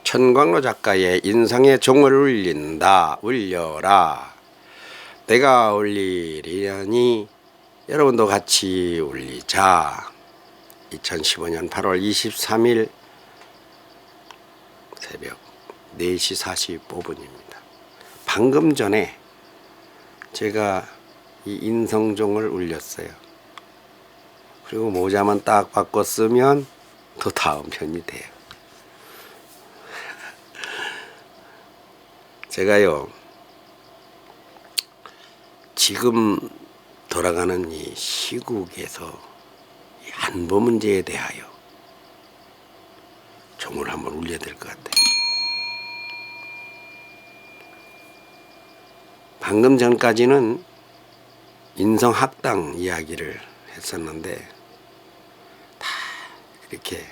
천광로 작가의 인성의 종을 울린다. 울려라. 내가 울리리니 여러분도 같이 울리자. 2015년 8월 23일 새벽 4시 45분입니다. 방금 전에 제가 이 인성종을 울렸어요. 그리고 모자만 딱 바꿔 쓰면 또 다음 편이 돼요. 제가요, 지금 돌아가는 이 시국에서 이 안보 문제에 대하여 종을 한번 울려야 될 것 같아요. 방금 전까지는 인성학당 이야기를 했었는데 다 이렇게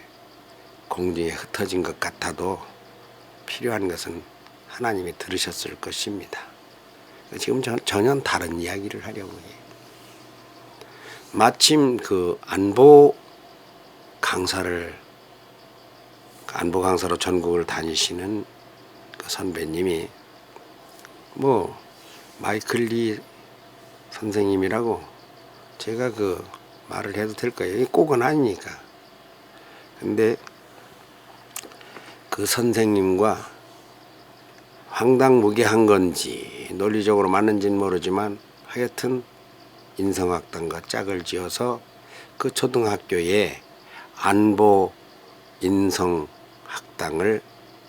공중에 흩어진 것 같아도 필요한 것은 하나님이 들으셨을 것입니다. 지금 전혀 다른 이야기를 하려고 해요. 마침 그 안보 강사로 전국을 다니시는 그 선배님이 뭐 마이클 리 선생님이라고 제가 그 말을 해도 될 거예요. 꼭은 아니니까. 근데 그 선생님과 황당무계한 건지 논리적으로 맞는지는 모르지만 하여튼 인성학당과 짝을 지어서 그 초등학교에 안보 인성학당을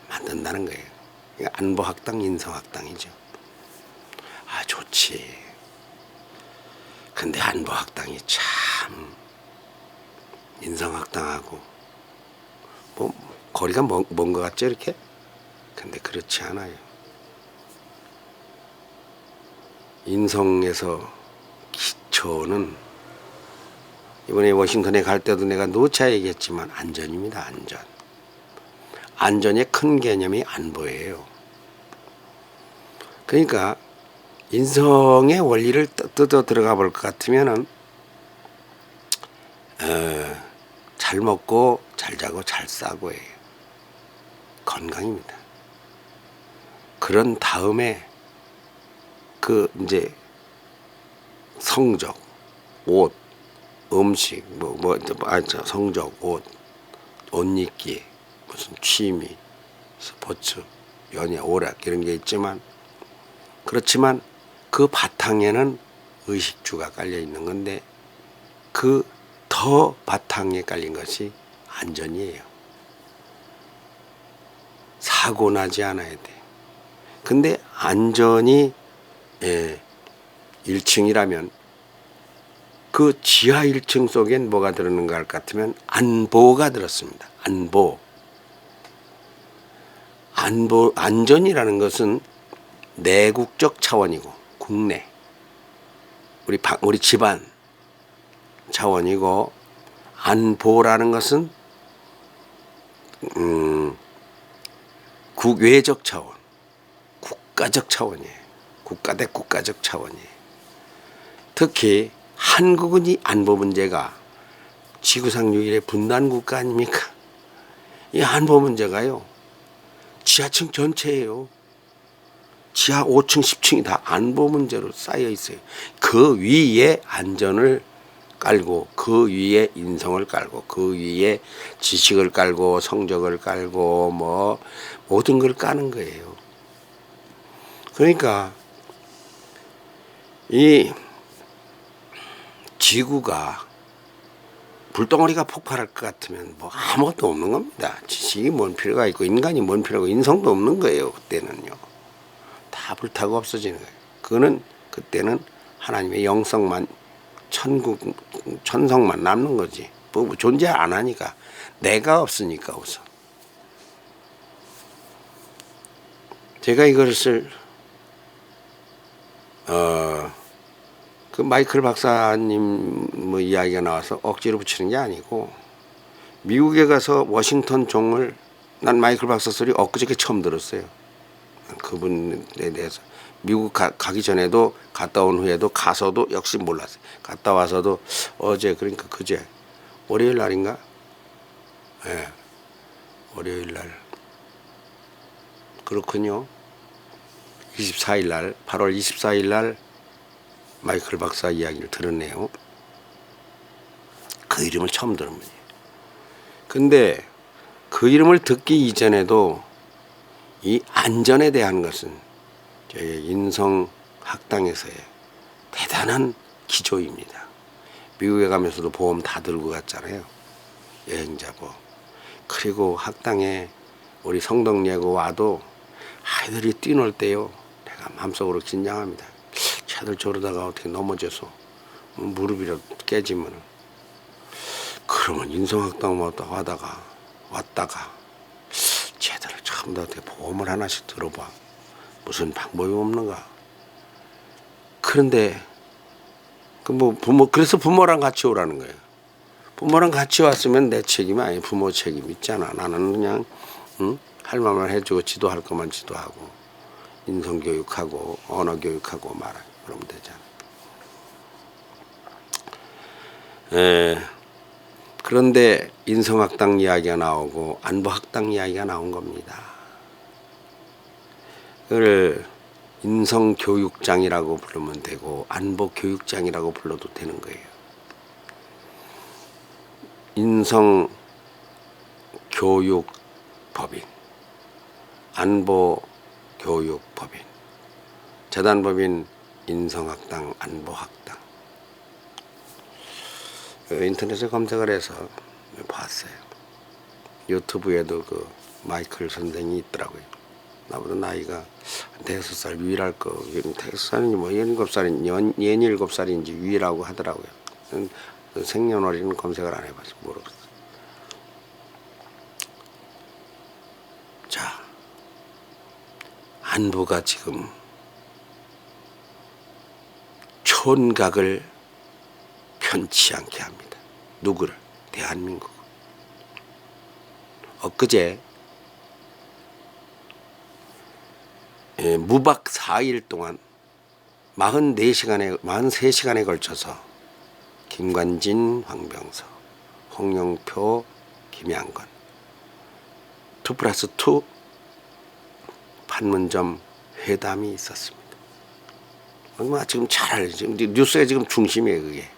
만든다는 거예요. 그러니까 안보학당 인성학당이죠. 아, 좋지. 근데 안보학당이 참 인성학당하고 뭐 거리가 먼 것 같죠, 이렇게? 근데 그렇지 않아요. 인성에서 기초는 이번에 워싱턴에 갈 때도 내가 누차 얘기했지만 안전입니다. 안전. 안전의 큰 개념이 안보예요. 그러니까 인성의 원리를 뜯어 들어가 볼 것 같으면은 잘 먹고 잘 자고 잘 싸고예요. 건강입니다. 그런 다음에 그 이제 성적, 옷, 음식, 성적, 옷 입기, 무슨 취미, 스포츠, 연애, 오락 이런 게 있지만 그렇지만 그 바탕에는 의식주가 깔려 있는 건데 그 더 바탕에 깔린 것이 안전이에요. 사고 나지 않아야 돼. 근데 안전이 1층이라면 그 지하 1층 속엔 뭐가 들었는가 할 것 같으면 안보가 들었습니다. 안전이라는 것은 내국적 차원이고 국내 우리 집안 차원이고 안보라는 것은 국외적 차원, 국가적 차원이에요. 국가 대 국가적 차원이에요. 특히 한국은 이 안보 문제가 지구상 유일의 분단 국가 아닙니까? 이 안보 문제가요, 지하층 전체예요. 지하 5층, 10층이 다 안보 문제로 쌓여 있어요. 그 위에 안전을 깔고, 그 위에 인성을 깔고, 그 위에 지식을 깔고, 성적을 깔고, 뭐 모든 걸 까는 거예요. 그러니까 이 지구가 불덩어리가 폭발할 것 같으면 뭐 아무것도 없는 겁니다. 지식이 뭔 필요가 있고 인간이 뭔 필요가 있고 인성도 없는 거예요. 그때는요. 다 불타고 없어지는 거예요. 그때는 하나님의 영성만 천성만 남는 거지. 뭐 존재 안 하니까. 내가 없으니까 우선. 제가 이것을 그 마이클 박사님 뭐 이야기가 나와서 억지로 붙이는 게 아니고 미국에 가서 워싱턴 종을 난 마이클 박사 소리 엊그저께 처음 들었어요. 그분에 대해서 미국 가기 전에도 갔다 온 후에도 가서도 역시 몰랐어요. 갔다 와서도 어제 그러니까 그제 월요일 날인가? 예, 월요일 날 그렇군요. 24일 날, 8월 24일 날 마이클 박사 이야기를 들었네요. 그 이름을 처음 들은 분이에요. 근데 그 이름을 듣기 이전에도 이 안전에 대한 것은 저희 인성학당에서의 대단한 기조입니다. 미국에 가면서도 보험 다 들고 갔잖아요. 여행자 보험. 그리고 학당에 우리 성덕예고 와도 아이들이 뛰놀 때요, 내가 마음속으로 긴장합니다. 걔들 저러다가 어떻게 넘어져서 무릎이라도 깨지면, 그러면 인성학당 왔다가 쟤들을 전부 다 어떻게 보험을 하나씩 들어봐. 무슨 방법이 없는가. 그런데 그래서 부모랑 같이 오라는 거예요. 부모랑 같이 왔으면 내 책임이 아니 부모 책임 있잖아. 나는 그냥 할 말만 해주고 지도할 것만 지도하고 인성교육하고 언어교육하고 말하고 그러면 되잖아. 그런데 인성학당 이야기가 나오고 안보학당 이야기가 나온 겁니다. 그걸 인성교육장이라고 부르면 되고 안보교육장이라고 불러도 되는 거예요. 인성교육법인, 안보교육법인, 재단법인 인성학당, 안보학당. 인터넷에 검색을 해서 봤어요. 유튜브에도 그 마이클 선생이 있더라고요. 나보다 나이가 한 5살 위랄 거, 5살인지 뭐 17살인지 위라고 하더라고요. 생년월일은 검색을 안 해봐서 모르겠어요. 자, 안보가 지금 촌각을 편치 않게 합니다. 누구를? 대한민국. 엊그제 무박 4일 동안 43시간에 걸쳐서 김관진, 황병서, 홍영표, 김양건 2+2 판문점 회담이 있었습니다. 지금 잘 알죠. 뉴스에 지금 중심이에요, 그게.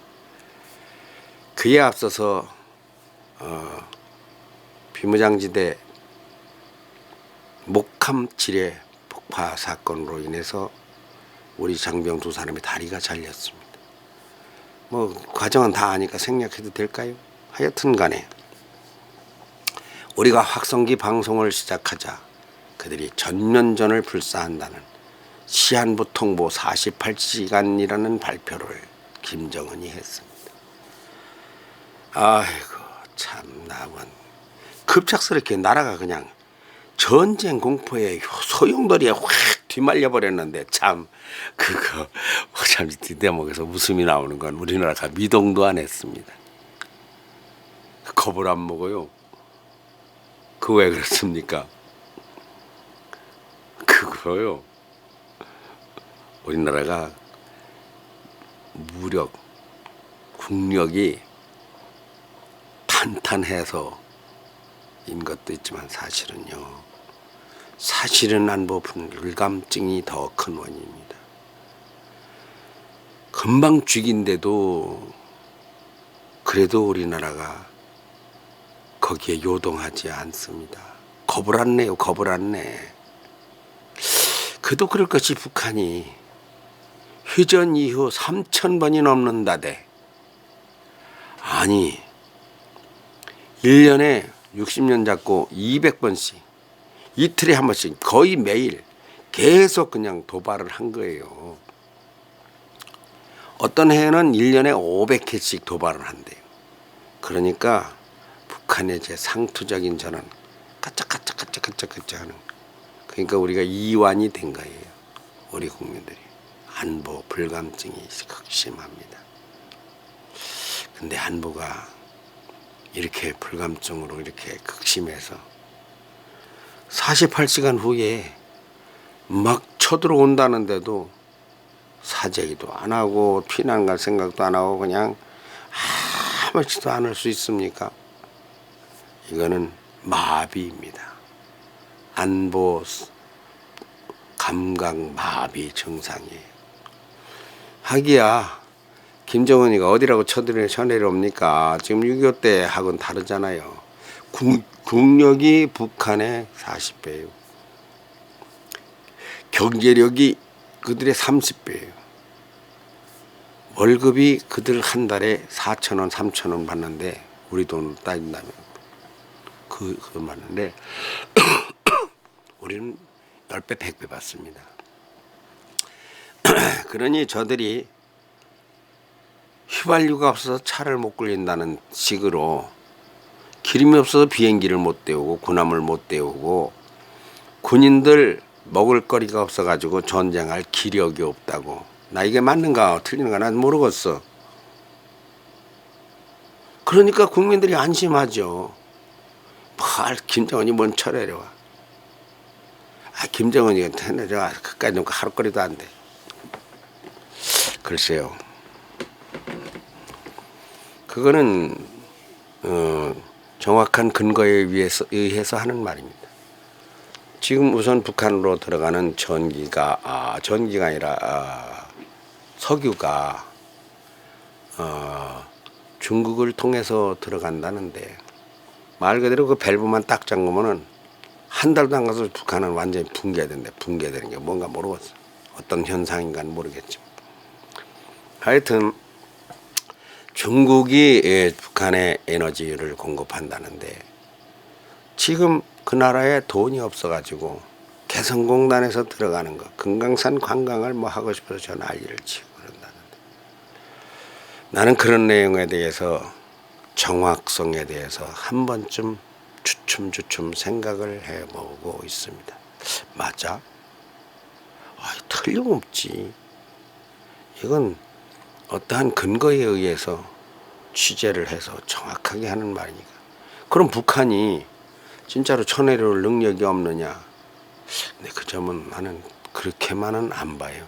그에 앞서서 비무장지대 목함 지뢰 폭파 사건으로 인해서 우리 장병 2사람의 다리가 잘렸습니다. 뭐 과정은 다 아니까 생략해도 될까요? 하여튼 간에 우리가 확성기 방송을 시작하자 그들이 전면전을 불사한다는 시한부 통보 48시간이라는 발표를 김정은이 했습니다. 아이고 참 나만 급작스럽게 나라가 그냥 전쟁 공포에 소용돌이에 확 뒤말려 버렸는데 참 그거 참 대목에서 웃음이 나오는 건 우리나라가 미동도 안 했습니다. 겁을 안 먹어요. 그 왜 그렇습니까? 그거요. 우리나라가 국력이 탄탄해서인 것도 있지만 사실은 안보 불감증이 더 큰 원인입니다. 금방 죽인데도 그래도 우리나라가 거기에 요동하지 않습니다. 겁을 안 내요. 겁을 안 내. 그도 그럴 것이 북한이 휴전 이후 3,000번이 넘는다대. 아니 1년에 60년 잡고 200번씩 이틀에 한 번씩 거의 매일 계속 그냥 도발을 한 거예요. 어떤 해에는 1년에 500회씩 도발을 한대요. 그러니까 북한의 제 상투적인 전원 까짝까짝까짝까짝 하는, 그러니까 우리가 이완이 된 거예요. 우리 국민들이 안보 불감증이 극심합니다. 근데 안보가 이렇게 불감증으로 이렇게 극심해서 48시간 후에 막 쳐들어온다는데도 사죄기도 안 하고 피난 갈 생각도 안 하고 그냥 아무렇지도 않을 수 있습니까? 이거는 마비입니다. 안보 감각 마비 증상이에요. 하기야 김정은이가 어디라고 쳐내려 옵니까? 지금 6.25 때 하고는 다르잖아요. 국력이 북한의 40배예요. 경제력이 그들의 30배예요. 월급이 그들 한 달에 4,000원, 3,000원 받는데 우리 돈으로 따진다면 그거 받는데 우리는 10배, 100배 받습니다. 그러니 저들이 휘발유가 없어서 차를 못 굴린다는 식으로 기름이 없어서 비행기를 못 태우고 군함을 못 태우고 군인들 먹을 거리가 없어가지고 전쟁할 기력이 없다고. 나 이게 맞는가 틀리는가 난 모르겠어. 그러니까 국민들이 안심하죠. 김정은이 뭔 철회려와. 김정은이 내가 그까지 하루거리도 안 돼. 글쎄요. 그거는 정확한 근거에 의해서 하는 말입니다. 지금 우선 북한으로 들어가는 전기가 아니라 석유가 중국을 통해서 들어간다는데 말 그대로 그 밸브만 딱 잠그면은 한 달도 안 가서 북한은 완전히 붕괴된대. 붕괴되는 게 뭔가 모르겠어. 어떤 현상인가는 모르겠지만 하여튼 중국이 북한에 에너지를 공급한다는데 지금 그 나라에 돈이 없어가지고 개성공단에서 들어가는 거 금강산 관광을 뭐 하고 싶어서 저 난리를 치고 그런다는데 나는 그런 내용에 대해서 정확성에 대해서 한 번쯤 주춤주춤 생각을 해보고 있습니다. 맞아? 틀림없지. 이건 어떠한 근거에 의해서 취재를 해서 정확하게 하는 말이니까. 그럼 북한이 진짜로 쳐내려올 능력이 없느냐? 근데 그 점은 나는 그렇게만은 안 봐요.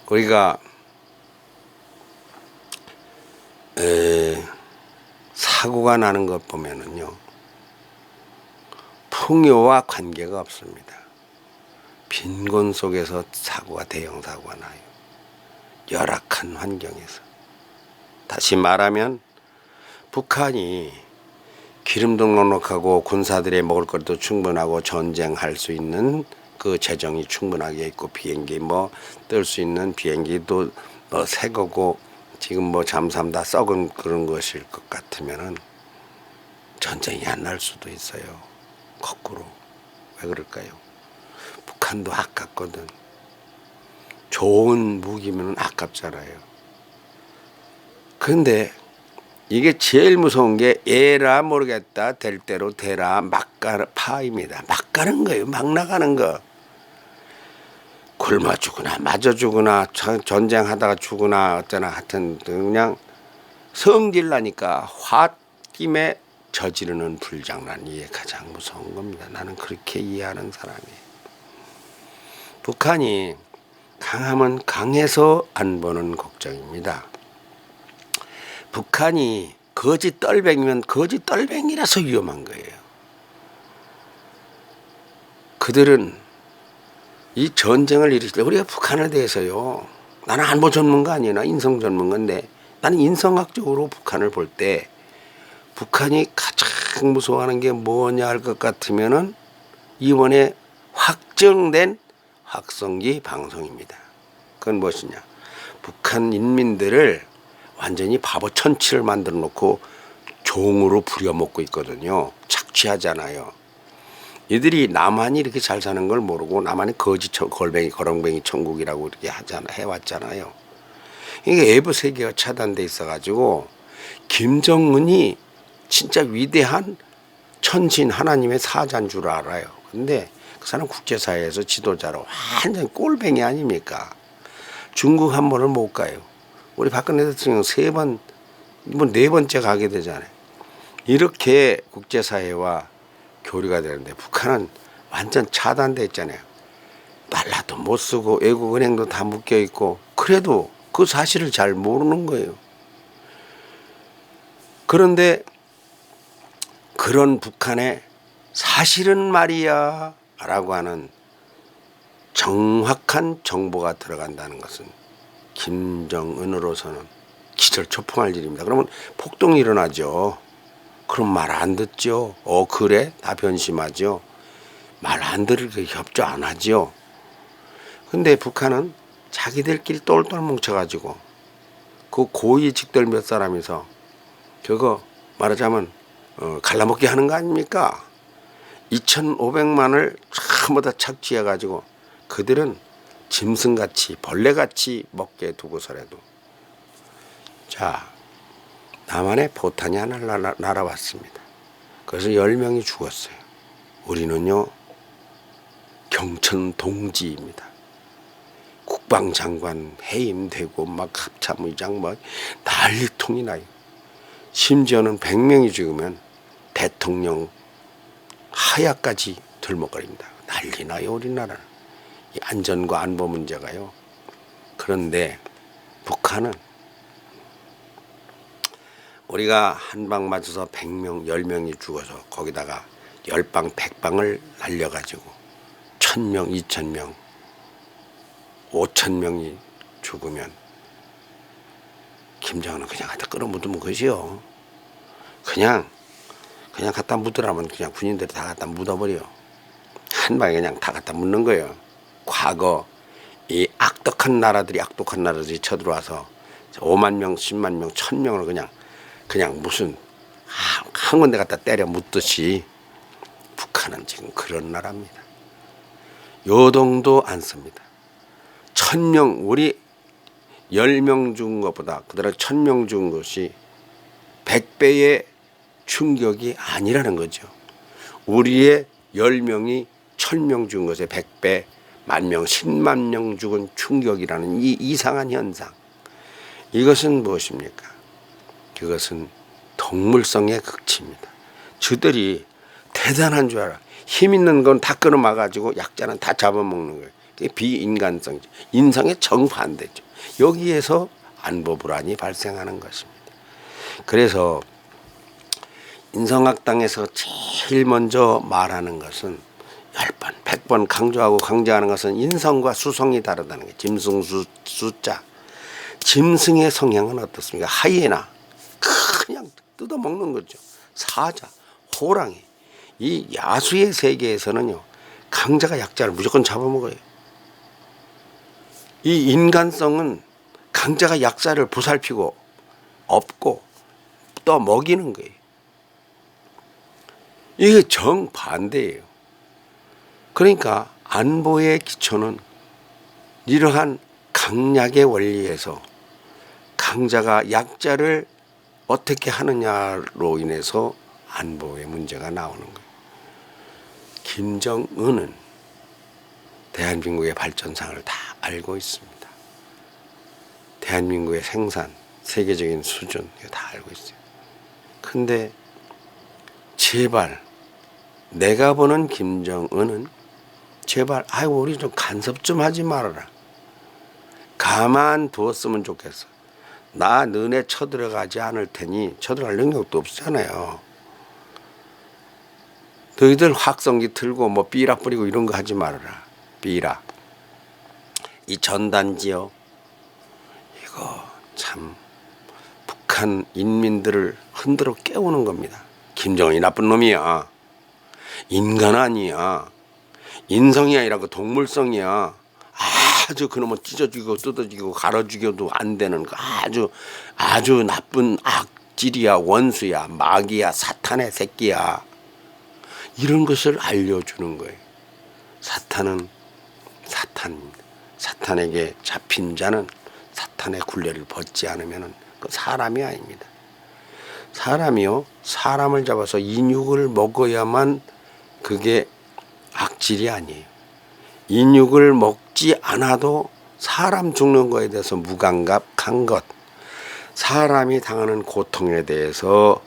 우리가 사고가 나는 것 보면은요, 풍요와 관계가 없습니다. 빈곤 속에서 대형 사고가 나요. 열악한 환경에서. 다시 말하면 북한이 기름도 넉넉하고 군사들의 먹을 것도 충분하고 전쟁할 수 있는 그 재정이 충분하게 있고 비행기 뜰 수 있는 비행기도 새 거고 지금 잠수함 다 썩은 그런 것일 것 같으면은 전쟁이 안 날 수도 있어요. 거꾸로. 왜 그럴까요? 북한도 아깝거든. 좋은 무기면 아깝잖아요. 그런데 이게 제일 무서운 게 에라 모르겠다 될 대로 되라 파입니다. 막 가는 거예요. 막 나가는 거. 굶어 죽으나 맞아 죽으나 전쟁하다가 죽으나 어쩌나 하여튼 그냥 성질 나니까 홧김에 저지르는 불장난, 이게 가장 무서운 겁니다. 나는 그렇게 이해하는 사람이에요. 북한이 강하면 강해서 안 보는 걱정입니다. 북한이 거지 떨뱅이면 거지 떨뱅이라서 위험한 거예요. 그들은 이 전쟁을 일으킬 때 우리가 북한에 대해서요. 나는 안보 전문가 아니야. 나 인성 전문가인데 나는 인성학적으로 북한을 볼 때 북한이 가장 무서워하는 게 뭐냐 할 것 같으면은 이번에 확정된 확성기 방송입니다. 그건 무엇이냐? 북한 인민들을 완전히 바보 천치를 만들어 놓고 종으로 부려먹고 있거든요. 착취하잖아요. 이들이 남한이 이렇게 잘 사는 걸 모르고 남한이 거렁뱅이 천국이라고 이렇게 해왔잖아요. 이게 외부 세계가 차단돼 있어가지고 김정은이 진짜 위대한 천신 하나님의 사자인 줄 알아요. 근데 그 사람 국제사회에서 지도자로 완전 꼴뱅이 아닙니까? 중국 한 번을 못 가요. 우리 박근혜 대통령 3번, 뭐 4번째 가게 되잖아요. 이렇게 국제사회와 교류가 되는데 북한은 완전 차단돼 있잖아요. 달러도 못 쓰고 외국은행도 다 묶여 있고 그래도 그 사실을 잘 모르는 거예요. 그런데 그런 북한에 사실은 말이야 라고 하는 정확한 정보가 들어간다는 것은 김정은으로서는 기절초풍할 일입니다. 그러면 폭동이 일어나죠. 그럼 말 안 듣죠. 그래? 다 변심하죠. 말 안 들을 협조 안 하죠. 근데 북한은 자기들끼리 똘똘 뭉쳐가지고 그 고위직들 몇 사람이서 그거 말하자면 갈라먹기 하는 거 아닙니까? 2,500만을 전부 다 착취해가지고 그들은 짐승같이 벌레같이 먹게 두고서라도 자 남한에 포탄이 하나 날아왔습니다. 그래서 10명이 죽었어요. 우리는요 경천 동지입니다. 국방장관 해임되고 막 합참의장 막 난리통이 나요. 심지어는 100명이 죽으면 대통령 하야까지 들먹거립니다. 난리 나요 우리나라는. 이 안전과 안보 문제가요. 그런데 북한은 우리가 한 방 맞아서 100명, 10명이 죽어서 거기다가 10방, 100방을 날려가지고 1,000명, 2,000명, 5,000명이 죽으면 김정은은 그냥 갖다 끌어묻으면 것이요. 그냥 갖다 묻으라면 그냥 군인들이 다 갖다 묻어버려. 한 방에 그냥 다 갖다 묻는 거예요. 과거 이 악독한 나라들이 쳐들어와서 5만 명, 10만 명, 1,000명을 그냥 무슨 한 군데 갖다 때려 묻듯이 북한은 지금 그런 나라입니다. 요동도 안 씁니다. 1,000명 우리 10명 죽은 것보다 그들은 1,000명 죽은 것이 100배의 충격이 아니라는 거죠. 우리의 10명이 1,000명 죽은 것에 100배, 10,000명, 10만 명 죽은 충격이라는 이 이상한 현상. 이것은 무엇입니까? 그것은 동물성의 극치입니다. 저들이 대단한 줄 알아. 힘 있는 건 다 끊어막아가지고 약자는 다 잡아먹는 거예요. 그게 비인간성이죠. 인성의 정반대죠. 여기에서 안보 불안이 발생하는 것입니다. 그래서 인성학당에서 제일 먼저 말하는 것은 10번, 100번 강조하는 것은 인성과 수성이 다르다는 게 짐승 숫자. 짐승의 성향은 어떻습니까? 하이에나 그냥 뜯어먹는 거죠. 사자, 호랑이. 이 야수의 세계에서는요 강자가 약자를 무조건 잡아먹어요. 이 인간성은 강자가 약자를 보살피고 업고 또 먹이는 거예요. 이게 정반대예요. 그러니까 안보의 기초는 이러한 강약의 원리에서 강자가 약자를 어떻게 하느냐로 인해서 안보의 문제가 나오는 거예요. 김정은은 대한민국의 발전상을 다 알고 있습니다. 대한민국의 생산, 세계적인 수준 이거 다 알고 있어요. 근데 제발 내가 보는 김정은은 제발 우리 좀 간섭 좀 하지 말아라. 가만 두었으면 좋겠어. 나 너네 쳐들어가지 않을 테니 쳐들어갈 능력도 없잖아요. 너희들 확성기 틀고 뭐 삐라 뿌리고 이런 거 하지 말아라. 삐라. 이 전단지요. 이거 참 북한 인민들을 흔들어 깨우는 겁니다. 김정은이 나쁜 놈이야. 인간 아니야. 인성이 아니라 그 동물성이야. 아주 그놈은 찢어 죽이고 뜯어 죽이고 갈아 죽여도 안 되는 그 아주 나쁜 악질이야. 원수야. 마귀야. 사탄의 새끼야. 이런 것을 알려주는 거예요. 사탄은 사탄입니다. 사탄에게 잡힌 자는 사탄의 굴레를 벗지 않으면 그 사람이 아닙니다. 사람이요. 사람을 잡아서 인육을 먹어야만 그게 악질이 아니에요. 인육을 먹지 않아도 사람 죽는 거에 대해서 무감각한 것, 사람이 당하는 고통에 대해서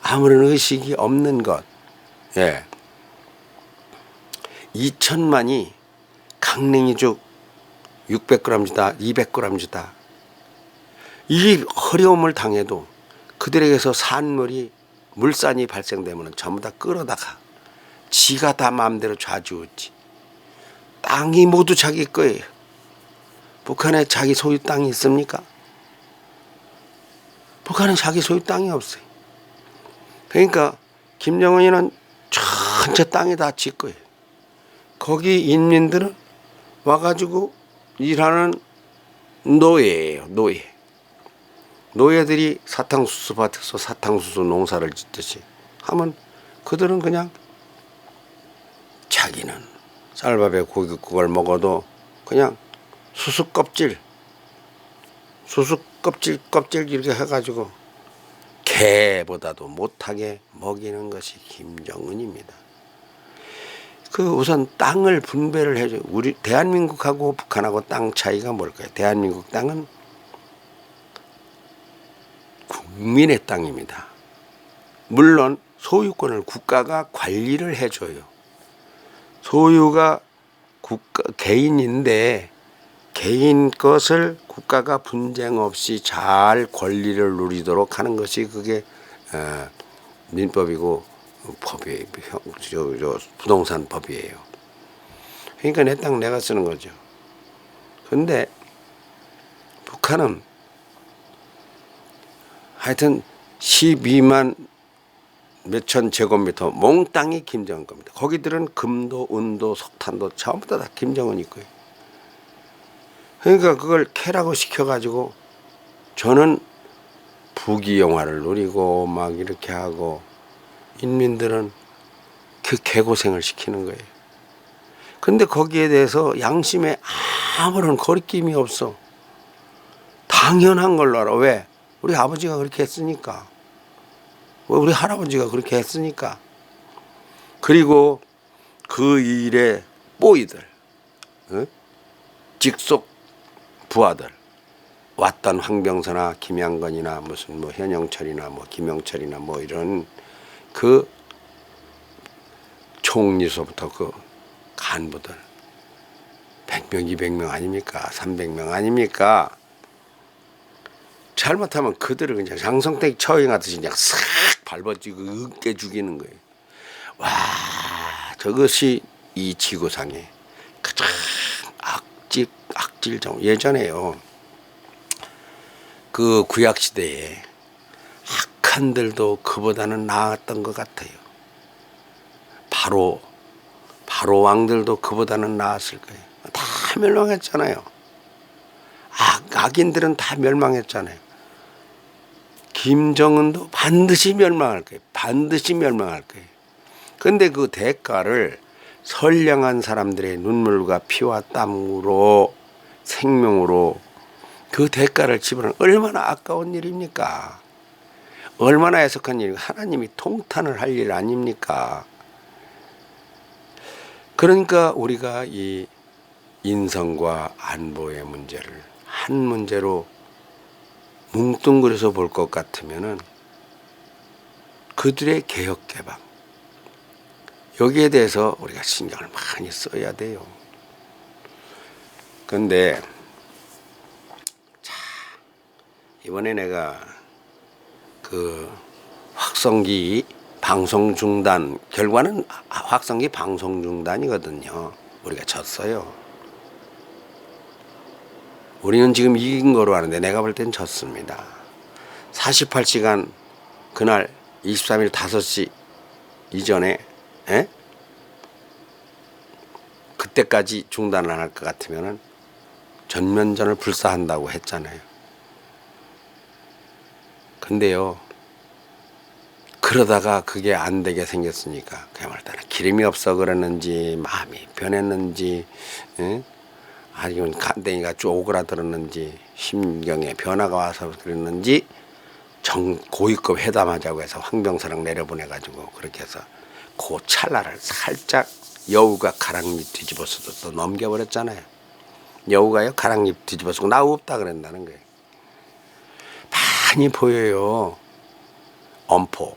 아무런 의식이 없는 것. 예. 2,000만이 강냉이죽 600g 주다, 200g 주다. 이 어려움을 당해도 그들에게서 물산이 발생되면 전부 다 끌어다가 지가 다 마음대로 좌지우지. 땅이 모두 자기 거예요. 북한에 자기 소유 땅이 있습니까? 북한은 자기 소유 땅이 없어요. 그러니까 김정은이는 전체 땅이 다 지 거예요. 거기 인민들은 와가지고 일하는 노예예요. 노예. 노예들이 사탕수수 밭에서 사탕수수 농사를 짓듯이 하면 그들은 그냥 자기는 쌀밥에 고깃국을 먹어도 그냥 수수 껍질 이렇게 해가지고 개보다도 못하게 먹이는 것이 김정은입니다. 그 우선 땅을 분배를 해줘. 우리 대한민국하고 북한하고 땅 차이가 뭘까요? 대한민국 땅은 국민의 땅입니다. 물론 소유권을 국가가 관리를 해줘요. 소유가 개인인데 개인 것을 국가가 분쟁 없이 잘 권리를 누리도록 하는 것이 그게 민법이고 법이 부동산 법이에요. 그러니까 내 땅 내가 쓰는 거죠. 근데 북한은 하여튼 12만 몇천 제곱미터 몽땅이 김정은 겁니다. 거기들은 금도 은도 석탄도 전부 다 김정은이 거예요. 그러니까 그걸 캐라고 시켜가지고 저는 부귀영화를 누리고 막 이렇게 하고 인민들은 그 개고생을 시키는 거예요. 근데 거기에 대해서 양심에 아무런 거리낌이 없어. 당연한 걸로 알아. 왜? 우리 아버지가 그렇게 했으니까. 왜? 우리 할아버지가 그렇게 했으니까. 그리고 그 일에 뽀이들, 직속 부하들, 왔던 황병서나 김양건이나 무슨 뭐 현영철이나 뭐 김영철이나 뭐 이런 그 총리서부터 그 간부들 100명, 200명 아닙니까? 300명 아닙니까? 잘못하면 그들을 그냥 장성택 처형하듯이 그냥 싹 밟아주고 으깨 죽이는 거예요. 와, 저것이 이 지구상의 가장 악질정. 예전에요, 그 구약시대에 악한들도 그보다는 나았던 것 같아요. 바로 왕들도 그보다는 나았을 거예요. 다 멸망했잖아요. 악인들은 다 멸망했잖아요. 김정은도 반드시 멸망할 거예요. 반드시 멸망할 거예요. 근데 그 대가를 선량한 사람들의 눈물과 피와 땀으로 생명으로 그 대가를 지불하는 얼마나 아까운 일입니까? 얼마나 애석한 일입니까? 하나님이 통탄을 할 일 아닙니까? 그러니까 우리가 이 인성과 안보의 문제를 한 문제로 뭉뚱그려서 볼 것 같으면은 그들의 개혁 개방, 여기에 대해서 우리가 신경을 많이 써야 돼요. 근데 자, 이번에 내가 그 확성기 방송 중단, 결과는 확성기 방송 중단이거든요. 우리가 졌어요. 우리는 지금 이긴 거로 아는데 내가 볼 땐 졌습니다. 48시간 그날 23일 5시 이전에 그때까지 중단을 안 할 것 같으면은 전면전을 불사한다고 했잖아요. 근데요, 그러다가 그게 안 되게 생겼으니까 그야말로 기름이 없어 그랬는지 마음이 변했는지 아니면 간댕이가 쭉 오그라들었는지 심경에 변화가 와서 그랬는지 고위급 회담하자고 해서 황병서랑 내려보내가지고 그렇게 해서 그 찰나를 살짝 여우가 가랑잎 뒤집어서도 또 넘겨버렸잖아요. 여우가요 가랑잎 뒤집어서 나 없다 그랬다는 거예요. 많이 보여요. 엄포.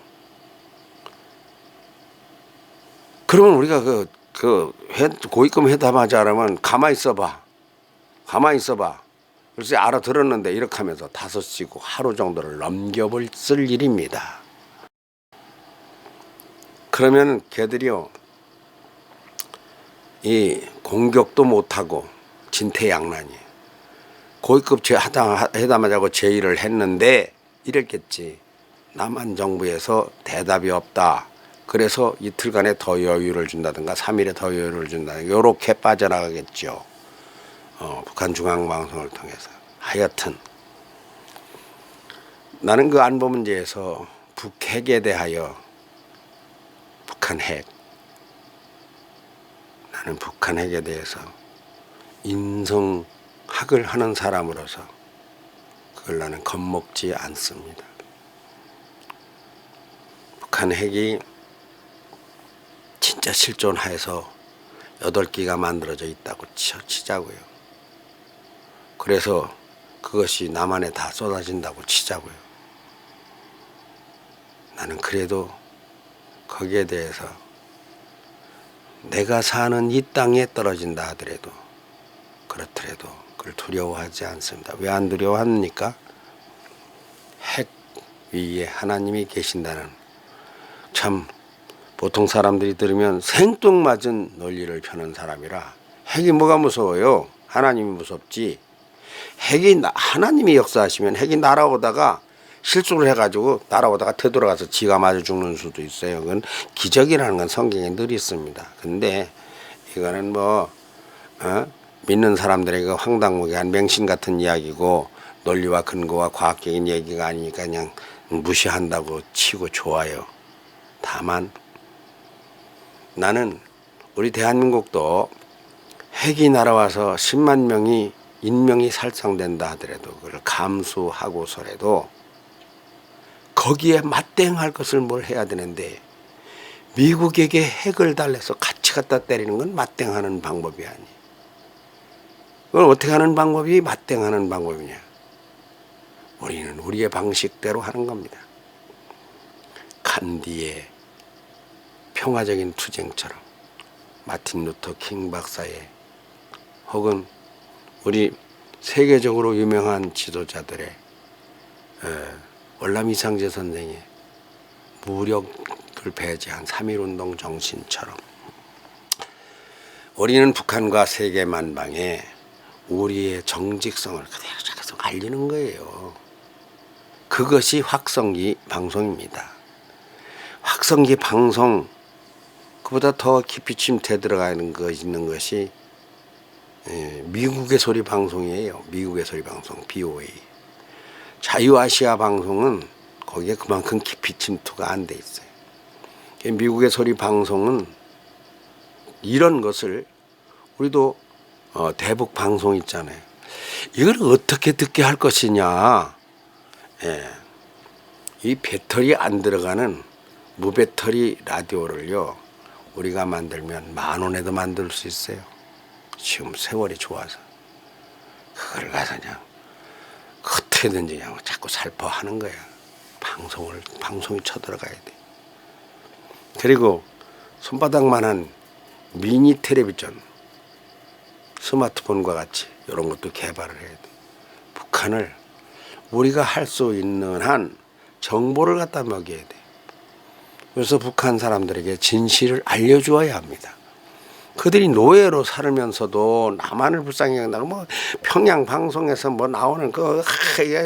그러면 우리가 고위급 회담하자 하면 가만히 있어봐. 가만히 있어봐. 글쎄 알아들었는데 이렇게 하면서 5시고 하루 정도를 넘겨볼 일입니다. 그러면 걔들이요 이 공격도 못하고 진퇴양난이에요. 고위급 회담하자고 제의를 했는데 이랬겠지. 남한 정부에서 대답이 없다. 그래서 이틀간의 더 여유를 준다든가 3일의 더 여유를 준다든가 요렇게 빠져나가겠죠. 북한 중앙방송을 통해서. 하여튼 나는 그 안보 문제에서 북핵에 대하여 북한 핵, 나는 북한 핵에 대해서 인성학을 하는 사람으로서 그걸 나는 겁먹지 않습니다. 북한 핵이 진짜 실존하여서 8기가 만들어져 있다고 치자고요. 그래서 그것이 남한에 다 쏟아진다고 치자고요. 나는 그래도 거기에 대해서 내가 사는 이 땅에 떨어진다 하더라도 그렇더라도 그걸 두려워하지 않습니다. 왜 안 두려워합니까? 핵 위에 하나님이 계신다는, 참 보통 사람들이 들으면 생뚱맞은 논리를 펴는 사람이라 핵이 뭐가 무서워요? 하나님이 무섭지. 하나님이 역사하시면 핵이 날아오다가 실수를 해가지고 날아오다가 되돌아가서 지가 맞아 죽는 수도 있어요. 그건 기적이라는 건 성경에 늘 있습니다. 근데 이거는 믿는 사람들에게 황당무계한 맹신 같은 이야기고 논리와 근거와 과학적인 얘기가 아니니까 그냥 무시한다고 치고 좋아요. 다만 나는 우리 대한민국도 핵이 날아와서 10만 명이 인명이 살상된다 하더라도 그걸 감수하고서라도 거기에 맞대응할 것을 뭘 해야 되는데, 미국에게 핵을 달래서 같이 갖다 때리는 건 맞대응하는 방법이 아니에요. 그걸 어떻게 하는 방법이 맞대응하는 방법이냐? 우리는 우리의 방식대로 하는 겁니다. 간디의 평화적인 투쟁처럼, 마틴 루터 킹 박사의, 혹은 우리 세계적으로 유명한 지도자들의 월남 이상재 선생의 무력을 배제한 3.1운동 정신처럼 우리는 북한과 세계 만방에 우리의 정직성을 그대로 계속 알리는 거예요. 그것이 확성기 방송입니다. 확성기 방송, 그보다 더 깊이 침투해 들어가는 거 있는 것이 미국의 소리 방송이에요. 미국의 소리 방송, BOA. 자유아시아 방송은 거기에 그만큼 깊이 침투가 안 돼 있어요. 미국의 소리 방송은 이런 것을, 우리도 대북 방송 있잖아요. 이걸 어떻게 듣게 할 것이냐. 이 배터리 안 들어가는 무배터리 라디오를요, 우리가 만들면 10,000원에도 만들 수 있어요. 지금 세월이 좋아서. 그걸 가서 그냥 어떻게든지 그냥 자꾸 살포하는 거야. 방송이 쳐들어가야 돼. 그리고 손바닥만한 미니 텔레비전, 스마트폰과 같이 이런 것도 개발을 해야 돼. 북한을 우리가 할 수 있는 한 정보를 갖다 먹여야 돼. 그래서 북한 사람들에게 진실을 알려주어야 합니다. 그들이 노예로 살면서도 남한을 불쌍히 여긴다고 평양 방송에서 나오는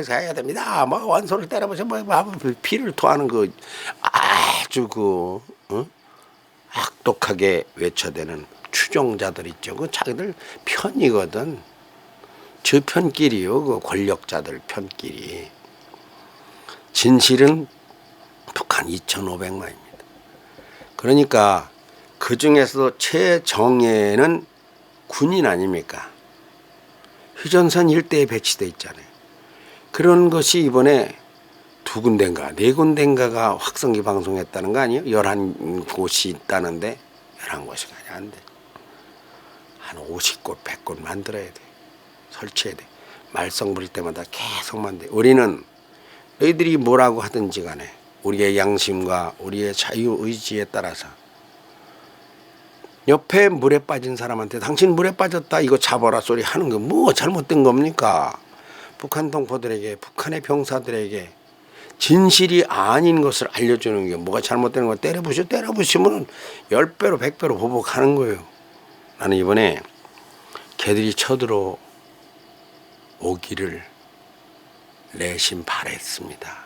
해야 됩니다. 원소를 때려보셔 피를 토하는 아주 악독하게 외쳐대는 추종자들 있죠. 그 자기들 편이거든. 저 편끼리요. 그 권력자들 편끼리. 진실은 북한 2,500만입니다. 그러니까 그 중에서도 최정예는 군인 아닙니까? 휴전선 일대에 배치되어 있잖아요. 그런 것이 이번에 2군데인가 4군데인가가 확성기 방송했다는 거 아니에요? 11곳이 있다는데 11곳이 안 돼. 한 50곳 100곳 만들어야 돼. 설치해야 돼. 말썽 부릴 때마다 계속 만들어. 우리는 너희들이 뭐라고 하든지 간에 우리의 양심과 우리의 자유의지에 따라서 옆에 물에 빠진 사람한테 당신 물에 빠졌다 이거 잡아라 소리 하는 거 뭐 잘못된 겁니까? 북한 동포들에게, 북한의 병사들에게 진실이 아닌 것을 알려주는 게 뭐가 잘못되는 거. 때려부시면 10배로 100배로 보복하는 거예요. 나는 이번에 개들이 쳐들어 오기를 내심 바랬습니다.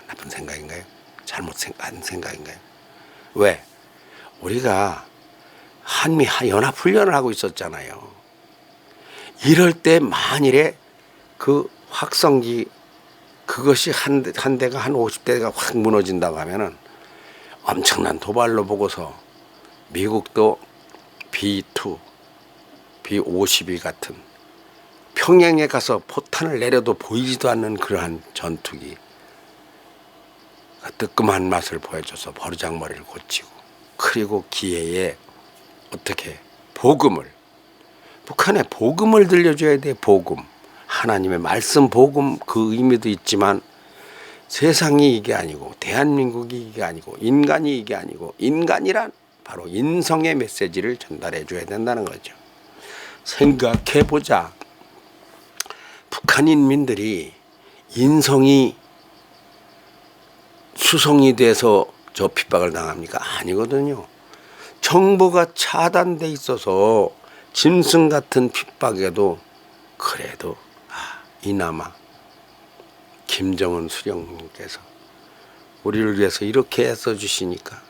나쁜 생각인가요? 잘못한 생각인가요? 왜? 우리가 한미 연합훈련을 하고 있었잖아요. 이럴 때 만일에 그 확성기 그것이 한 대가 한 50대가 확 무너진다고 하면은 엄청난 도발로 보고서 미국도 B2, B52 같은 평양에 가서 포탄을 내려도 보이지도 않는 그러한 전투기 뜨끔한 맛을 보여줘서 버르장머리를 고치고, 그리고 기회에 어떻게 복음을, 북한에 복음을 들려줘야 돼. 복음, 하나님의 말씀 복음, 그 의미도 있지만 세상이 이게 아니고 대한민국이 이게 아니고 인간이 이게 아니고 인간이란 바로 인성의 메시지를 전달해 줘야 된다는 거죠. 생각해보자. 북한 인민들이 인성이 수성이 돼서 저 핍박을 당합니까? 아니거든요. 정보가 차단돼 있어서 짐승 같은 핍박에도 그래도 이나마 김정은 수령님께서 우리를 위해서 이렇게 애써주시니까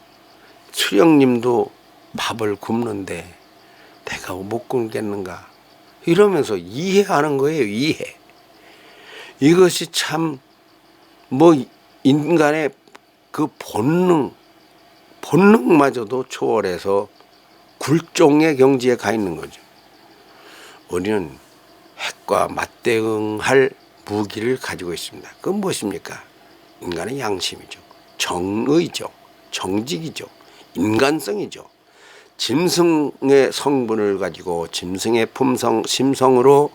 수령님도 밥을 굶는데 내가 못 굶겠는가 이러면서 이해하는 거예요. 이해. 이것이 참 뭐 인간의 그 본능마저도 초월해서 굴종의 경지에 가 있는 거죠. 우리는 핵과 맞대응할 무기를 가지고 있습니다. 그건 무엇입니까? 인간의 양심이죠. 정의죠. 정직이죠. 인간성이죠. 짐승의 성분을 가지고 짐승의 품성, 심성으로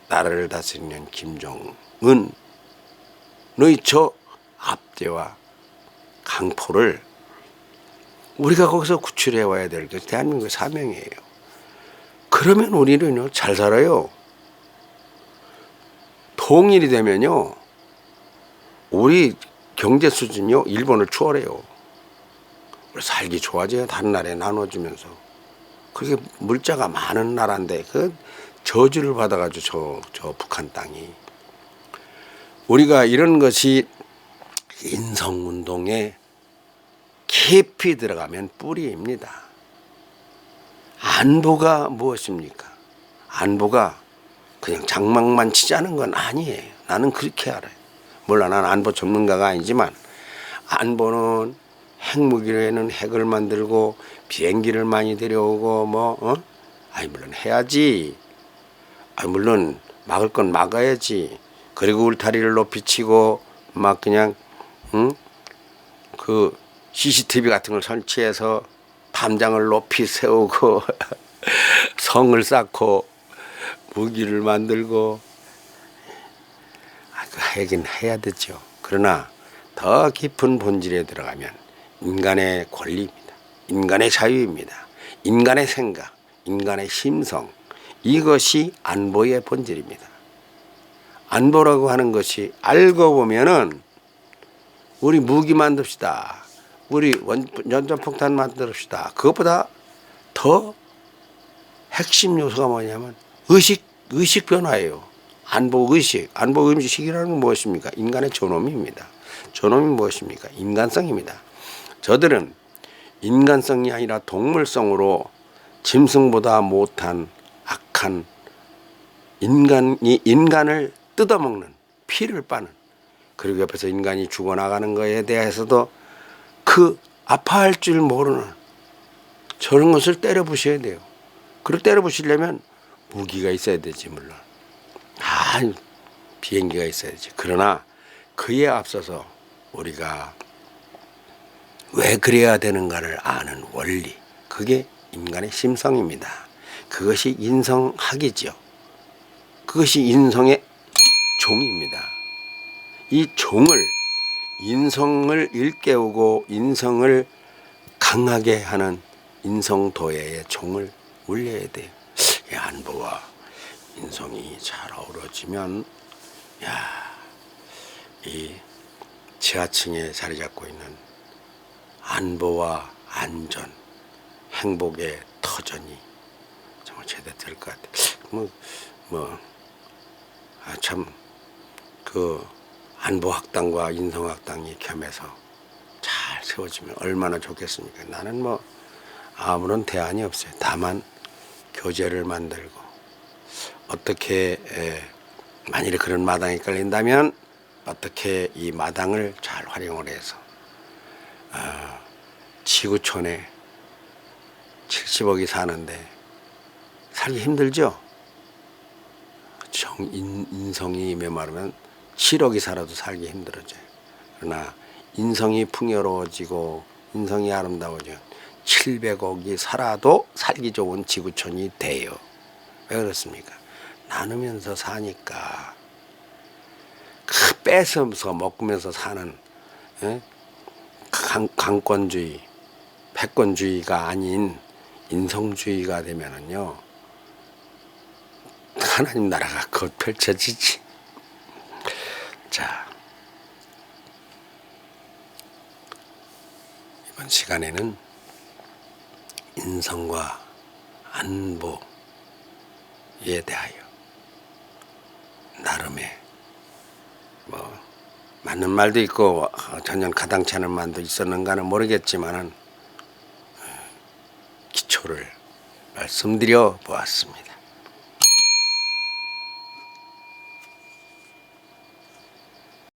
나라를 다스리는 김정은의 저 압제와 강포를 우리가 거기서 구출해 와야 될 것이 대한민국의 사명이에요. 그러면 우리는요, 잘 살아요. 통일이 되면요, 우리 경제 수준이요, 일본을 추월해요. 우리 살기 좋아져요. 다른 나라에 나눠주면서. 그게 물자가 많은 나라인데 그 저주를 받아가지고 저 북한 땅이. 우리가 이런 것이 인성운동에 깊이 들어가면 뿌리입니다. 안보가 무엇입니까? 안보가 그냥 장막만 치자는 건 아니에요. 나는 그렇게 알아요. 물론 나는 안보 전문가가 아니지만 안보는 핵무기로는 핵을 만들고 비행기를 많이 데려오고 물론 해야지. 물론 막을 건 막아야지. 그리고 울타리를 높이 치고 막 그냥 그 CCTV 같은 걸 설치해서 담장을 높이 세우고 성을 쌓고 무기를 만들고 하긴 해야 되죠. 그러나 더 깊은 본질에 들어가면 인간의 권리입니다. 인간의 자유입니다. 인간의 생각, 인간의 심성, 이것이 안보의 본질입니다. 안보라고 하는 것이 알고 보면은 우리 무기 만듭시다. 우리 원전폭탄 만듭시다. 그것보다 더 핵심 요소가 뭐냐면 의식 변화예요. 안보 의식이라는 건 무엇입니까? 인간의 존엄입니다. 존엄이 무엇입니까? 인간성입니다. 저들은 인간성이 아니라 동물성으로 짐승보다 못한 악한 인간을 뜯어먹는, 피를 빠는, 그리고 옆에서 인간이 죽어나가는 것에 대해서도 그 아파할 줄 모르는 저런 것을 때려 부셔야 돼요. 그걸 때려 부시려면 무기가 있어야 되지. 물론 비행기가 있어야지. 그러나 그에 앞서서 우리가 왜 그래야 되는가를 아는 원리, 그게 인간의 심성입니다. 그것이 인성학이죠. 그것이 인성의 종입니다. 이 종을, 인성을 일깨우고 인성을 강하게 하는 인성도예의 종을 울려야 돼요. 이 안보와 인성이 잘 어우러지면 이 지하층에 자리 잡고 있는 안보와 안전, 행복의 터전이 제대로 될 것 같아. 참 그 안보학당과 인성학당이 겸해서 잘 세워지면 얼마나 좋겠습니까? 나는 뭐 아무런 대안이 없어요. 다만 교재를 만들고 어떻게 만일에 그런 마당이 깔린다면 어떻게 이 마당을 잘 활용을 해서 지구촌에 70억이 사는데 살기 힘들죠. 인성이 메마르면 7억이 살아도 살기 힘들어져요. 그러나 인성이 풍요로워지고 인성이 아름다워지면 700억이 살아도 살기 좋은 지구촌이 돼요. 왜 그렇습니까? 나누면서 사니까. 뺏으면서 먹으면서 사는 강권주의, 패권주의가 아닌 인성주의가 되면은요, 하나님 나라가 곧 펼쳐지지. 자, 이번 시간에는 인성과 안보에 대하여 나름의 맞는 말도 있고 전혀 가당치 않은 말도 있었는가는 모르겠지만은 기초를 말씀드려 보았습니다.